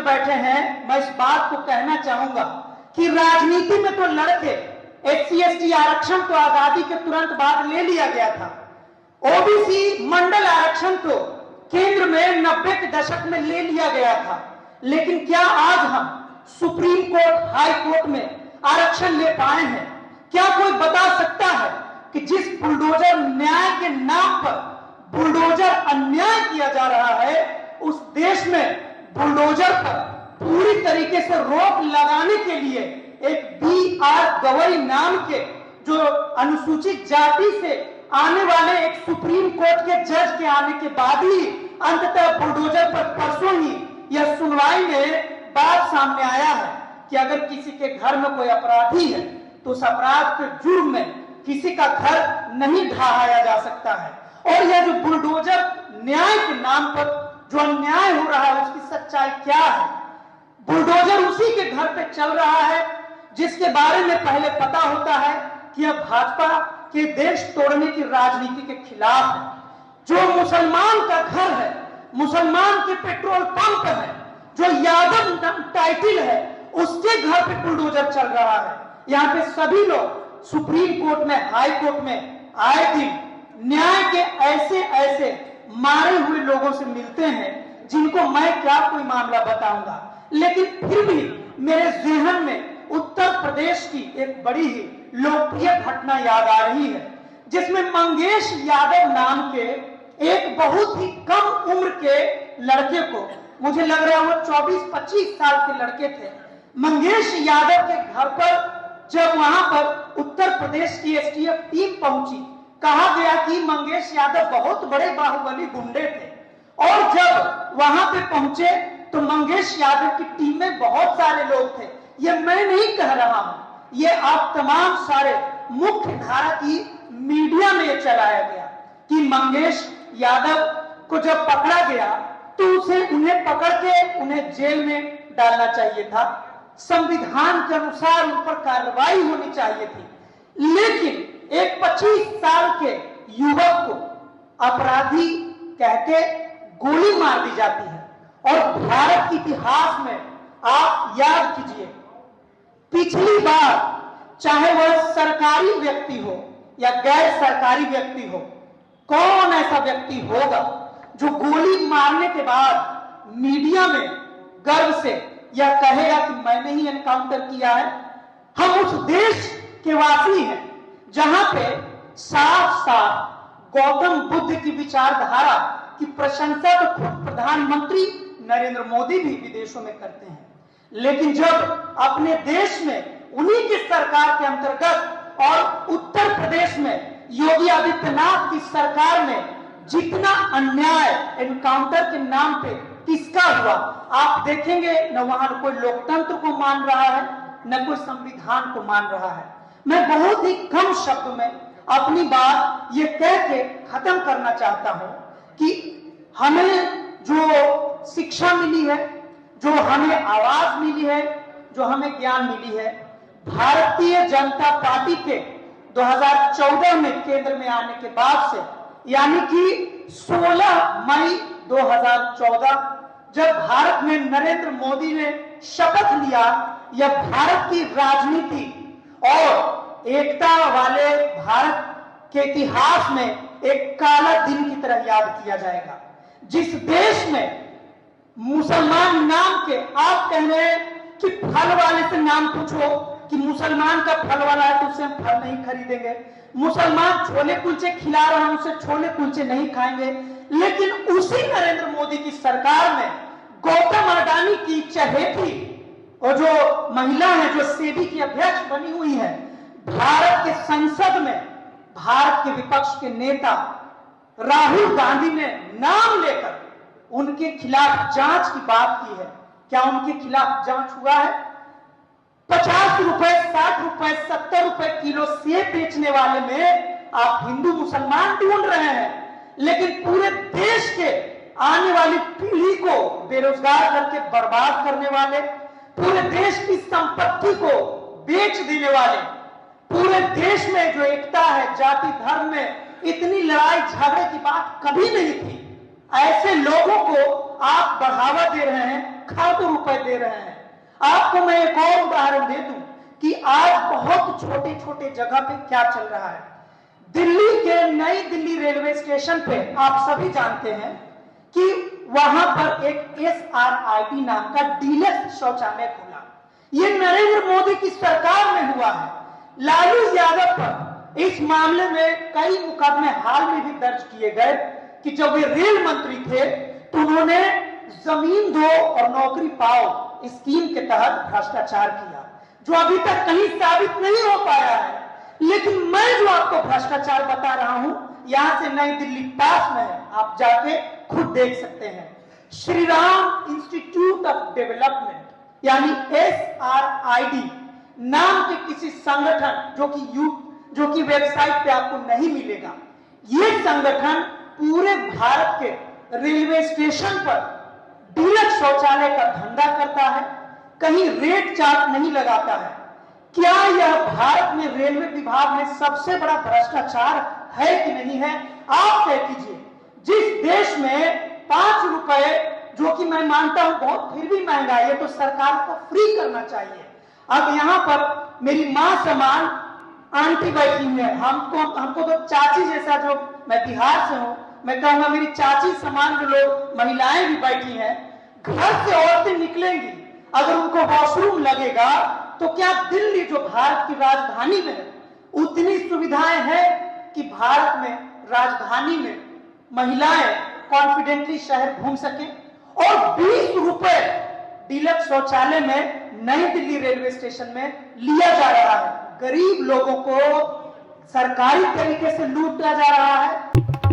बैठे हैं, मैं इस बात को कहना चाहूंगा कि राजनीति में तो लड़के SC/ST आरक्षण तो आजादी के तुरंत बाद ले लिया गया था, OBC मंडल आरक्षण तो केंद्र में 90 के दशक में ले लिया गया था, लेकिन क्या आज हम सुप्रीम कोर्ट, हाई कोर्ट में आरक्षण ले पाए हैं? क्या कोई बता सकता है कि जिस बुलडोजर न्याय के नाम पर बुलडोजर अन्याय किया जा रहा है, उस देश में बुलडोजर पर पूरी तरीके से रोक लगाने के लिए एक BR गवई नाम के जो अनुसूचित जाति से आने वाले एक सुप्रीम कोर्ट के जज के आने के बाद ही अंततः बुलडोजर पर परसों ही यह सुनवाई में बात सामने आया है कि अगर किसी के घर में कोई अपराधी है तो उस अपराध के जुर्म में किसी का घर नहीं ढहाया जा सकता है। और यह जो बुलडोजर न्याय के नाम पर जो अन्याय हो रहा है, उसकी सच्चाई क्या है? बुलडोजर उसी के घर पे चल रहा है जिसके बारे में पहले पता होता है कि यह भाजपा के देश तोड़ने की राजनीति के खिलाफ है। जो मुसलमान का घर है, मुसलमान के पेट्रोल पंप है, जो यादव टाइटिल है, उसके घर पे बुलडोजर चल रहा है। यहाँ पे सभी लोग सुप्रीम कोर्ट में, हाई कोर्ट में आए दिन न्याय के ऐसे ऐसे मारे हुए लोगों से मिलते हैं जिनको मैं क्या कोई मामला बताऊंगा, लेकिन फिर भी मेरे ज़हन में उत्तर प्रदेश की एक बड़ी ही लोकप्रिय घटना याद आ रही है, जिसमें मंगेश यादव नाम के एक बहुत ही कम उम्र के लड़के को, मुझे लग रहा है वो 24-25 साल के लड़के थे, मंगेश यादव के घर पर जब वहां पर उत्तर प्रदेश की STF टीम पहुंची, कहा गया कि मंगेश यादव बहुत बड़े बाहुबली गुंडे थे, और जब वहां पे पहुंचे तो मंगेश यादव की टीम में बहुत सारे लोग थे। ये मैं नहीं कह रहा हूं, ये आप तमाम सारे मुख्य धारा की मीडिया में चलाया गया कि मंगेश यादव को जब पकड़ा गया तो उन्हें पकड़ के उन्हें जेल में डालना चाहिए था, संविधान के अनुसार उन पर कार्रवाई होनी चाहिए थी, लेकिन एक 25 साल के युवक को अपराधी कहके गोली मार दी जाती है। और भारत के इतिहास में आप याद कीजिए, पिछली बार चाहे वह सरकारी व्यक्ति हो या गैर सरकारी व्यक्ति हो, कौन ऐसा व्यक्ति होगा जो गोली मारने के बाद मीडिया में गर्व से यह कहेगा कि मैंने ही एनकाउंटर किया है? हम उस देश के वासी हैं जहां पे साफ साफ गौतम बुद्ध की विचारधारा की प्रशंसा तो खुद प्रधानमंत्री नरेंद्र मोदी भी विदेशों में करते हैं, लेकिन जब अपने देश में उन्हीं की सरकार के अंतर्गत और उत्तर प्रदेश में योगी आदित्यनाथ की सरकार में जितना अन्याय एनकाउंटर के नाम पे किसका हुआ, आप देखेंगे न वहां कोई लोकतंत्र को मान रहा है, न कोई संविधान को मान रहा है। मैं बहुत ही कम शब्द में अपनी बात ये कह के खत्म करना चाहता हूं कि हमें जो शिक्षा मिली है, जो हमें आवाज मिली है, जो हमें ज्ञान मिली है, भारतीय जनता पार्टी के 2014 में केंद्र में आने के बाद से, यानी कि 16 मई 2014 जब भारत में नरेंद्र मोदी ने शपथ लिया, यह भारत की राजनीति और एकता वाले भारत के इतिहास में एक काला दिन की तरह याद किया जाएगा। जिस देश में मुसलमान नाम के, आप कह रहे हैं कि फल वाले से नाम पूछो कि मुसलमान का फल वाला है तो उससे हम फल नहीं खरीदेंगे, मुसलमान छोले कुलचे खिला रहा है उससे छोले कुलचे नहीं खाएंगे, लेकिन उसी नरेंद्र मोदी की सरकार में गौतम अडानी की चहेती और जो महिला है जो सेबी की अध्यक्ष बनी हुई है, भारत के संसद में भारत के विपक्ष के नेता राहुल गांधी ने नाम लेकर उनके खिलाफ जांच की बात की है। क्या उनके खिलाफ जांच हुआ है? 50 रुपए, 60 रुपए, 70 रुपए किलो सेब बेचने वाले में आप हिंदू मुसलमान ढूंढ रहे हैं, लेकिन पूरे देश के आने वाली पीढ़ी को बेरोजगार करके बर्बाद करने वाले, पूरे देश की संपत्ति को बेच देने वाले, पूरे देश में जो एकता है, जाति धर्म में इतनी लड़ाई झगड़े की बात कभी नहीं थी, ऐसे लोगों को आप बढ़ावा दे रहे हैं, खातों रुपए दे रहे हैं। आपको मैं एक और उदाहरण दे दूं कि आज बहुत छोटे छोटे जगह पे क्या चल रहा है। दिल्ली के नई दिल्ली रेलवे स्टेशन पे आप सभी जानते हैं कि वहां पर एक SRID नाम का डीलक्स शौचालय खुला। ये नरेंद्र मोदी की सरकार में हुआ है। लालू यादव पर इस मामले में कई मुकदमे हाल में भी दर्ज किए गए कि जब वे रेल मंत्री थे तो उन्होंने जमीन दो और नौकरी पाओ स्कीम के तहत भ्रष्टाचार किया, जो अभी तक कहीं साबित नहीं हो पाया है। लेकिन मैं जो आपको भ्रष्टाचार बता रहा हूं, यहां से नई दिल्ली पास में है, आप जाके खुद देख सकते हैं। Shri Ram institute of development यानी SRID नाम के किसी संगठन जो कि वेबसाइट पे आपको नहीं मिलेगा, ये संगठन पूरे भारत के रेलवे स्टेशन पर डीलक्स शौचालय का धंधा करता है, कहीं रेट चार्ट नहीं लगाता है। क्या यह भारत में रेलवे विभाग में सबसे बड़ा भ्रष्टाचार है कि नहीं है? आप तय कीजिए। जिस देश में 5 रुपए, जो कि मैं मानता हूं बहुत फिर भी महंगा है, तो सरकार को फ्री करना चाहिए। अब यहाँ पर मेरी माँ समान आंटी बैठी हुई है, हमको तो चाची जैसा, जो मैं बिहार से हूँ, मैं कहूंगा मेरी चाची समान जो लोग महिलाएं भी बैठी हैं। घर से औरतें निकलेंगी, अगर उनको वॉशरूम लगेगा तो क्या दिल्ली जो भारत की राजधानी में है उतनी सुविधाएं हैं कि भारत में राजधानी में महिलाएं कॉन्फिडेंटली शहर घूम सके? और 20 रुपए डीलक्स शौचालय में नई दिल्ली रेलवे स्टेशन में लिया जा रहा है। गरीब लोगों को सरकारी तरीके से लूटा जा रहा है।